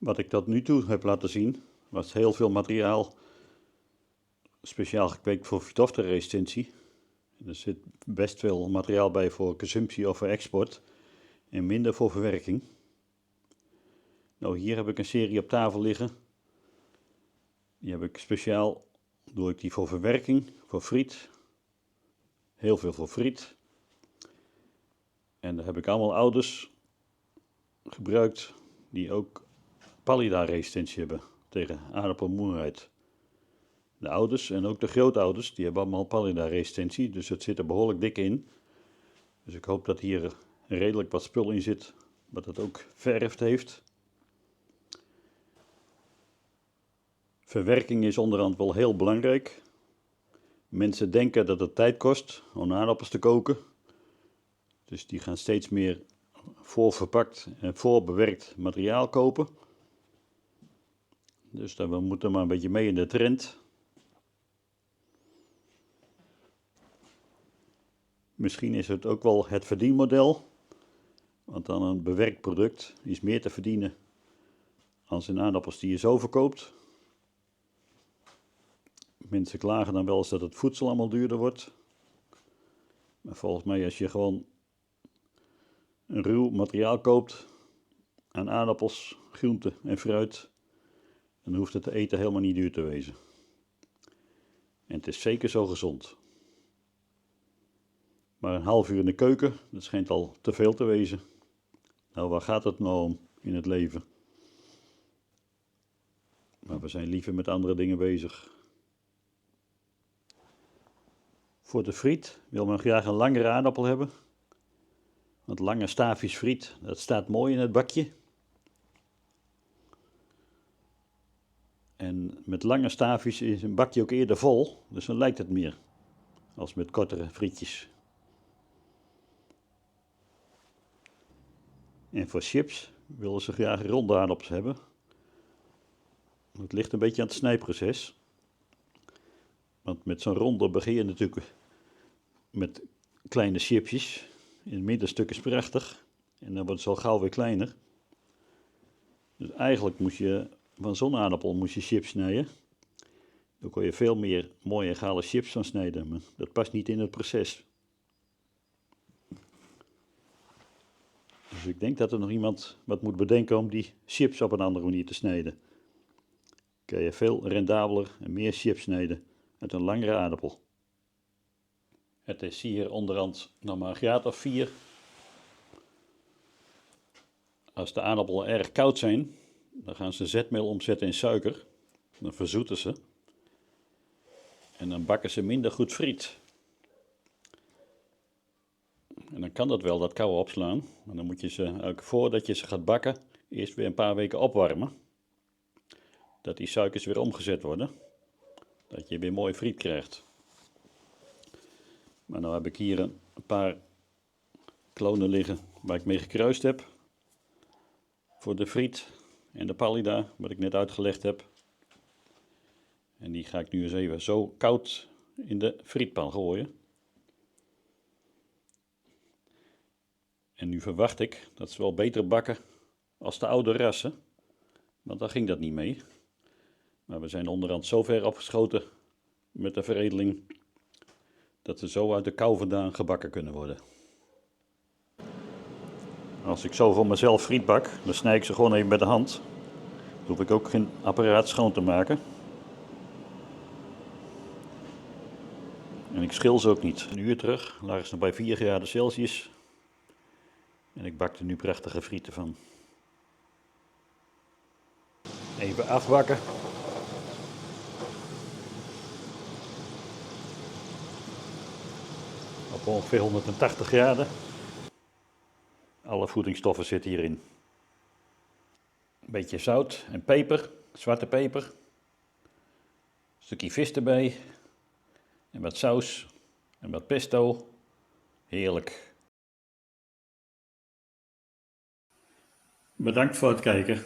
Wat ik tot nu toe heb laten zien, was heel veel materiaal speciaal gekweekt voor Phytophthora-resistentie. Er zit best veel materiaal bij voor consumptie of voor export en minder voor verwerking. Nou, hier heb ik een serie op tafel liggen. Die heb ik speciaal, doe ik die voor verwerking, voor friet. Heel veel voor friet. En daar heb ik allemaal ouders gebruikt die ook Pallida-resistentie hebben tegen aardappelmoerheid. De ouders en ook de grootouders, die hebben allemaal Pallida-resistentie, dus het zit er behoorlijk dik in. Dus ik hoop dat hier redelijk wat spul in zit, wat het ook verft heeft. Verwerking is onderhand wel heel belangrijk. Mensen denken dat het tijd kost om aardappels te koken. Dus die gaan steeds meer voorverpakt en voorbewerkt materiaal kopen. Dus we moeten maar een beetje mee in de trend. Misschien is het ook wel het verdienmodel. Want dan een bewerkt product is meer te verdienen als in aardappels die je zo verkoopt. Mensen klagen dan wel eens dat het voedsel allemaal duurder wordt. Maar volgens mij als je gewoon een ruw materiaal koopt aan aardappels, groenten en fruit, dan hoeft het eten helemaal niet duur te wezen. En het is zeker zo gezond. Maar een half uur in de keuken, dat schijnt al te veel te wezen. Nou, waar gaat het nou om in het leven? Maar we zijn liever met andere dingen bezig. Voor de friet wil men graag een langere aardappel hebben. Want lange staafjes friet, dat staat mooi in het bakje. En met lange staafjes is een bakje ook eerder vol, dus dan lijkt het meer als met kortere frietjes. En voor chips willen ze graag ronde aardappels hebben. Het ligt een beetje aan het snijproces. Want met zo'n ronde begin je natuurlijk met kleine chipjes. In het middenstuk is prachtig. En dan wordt het al gauw weer kleiner. Dus eigenlijk moest je van zo'n aardappel moest je chips snijden. Dan kon je veel meer mooie egale chips van snijden. Maar dat past niet in het proces. Dus ik denk dat er nog iemand wat moet bedenken om die chips op een andere manier te snijden. Dan kun je veel rendabeler en meer chips snijden uit een langere aardappel. Het is hier onderhand nog maar een graad of 4. Als de aardappelen erg koud zijn, dan gaan ze zetmeel omzetten in suiker. Dan verzoeten ze. En dan bakken ze minder goed friet. En dan kan dat wel, dat kou opslaan. Maar dan moet je ze, voordat je ze gaat bakken, eerst weer een paar weken opwarmen. Dat die suikers weer omgezet worden. Dat je weer mooi friet krijgt. Maar nu heb ik hier een paar klonen liggen waar ik mee gekruist heb. Voor de friet en de Pallida, wat ik net uitgelegd heb. En die ga ik nu eens even zo koud in de frietpan gooien. En nu verwacht ik dat ze wel beter bakken als de oude rassen. Want daar ging dat niet mee. Maar we zijn onderhand zo ver opgeschoten met de veredeling dat ze zo uit de kou vandaan gebakken kunnen worden. Als ik zo voor mezelf friet bak, dan snij ik ze gewoon even met de hand. Dan hoef ik ook geen apparaat schoon te maken. En ik schil ze ook niet. Een uur terug lagen ze nog bij 4 graden Celsius. En ik bak er nu prachtige frieten van. Even afbakken. Op ongeveer 180 graden. Alle voedingsstoffen zitten hierin. Een beetje zout en peper, zwarte peper. Een stukje vis erbij. En wat saus en wat pesto. Heerlijk. Bedankt voor het kijken.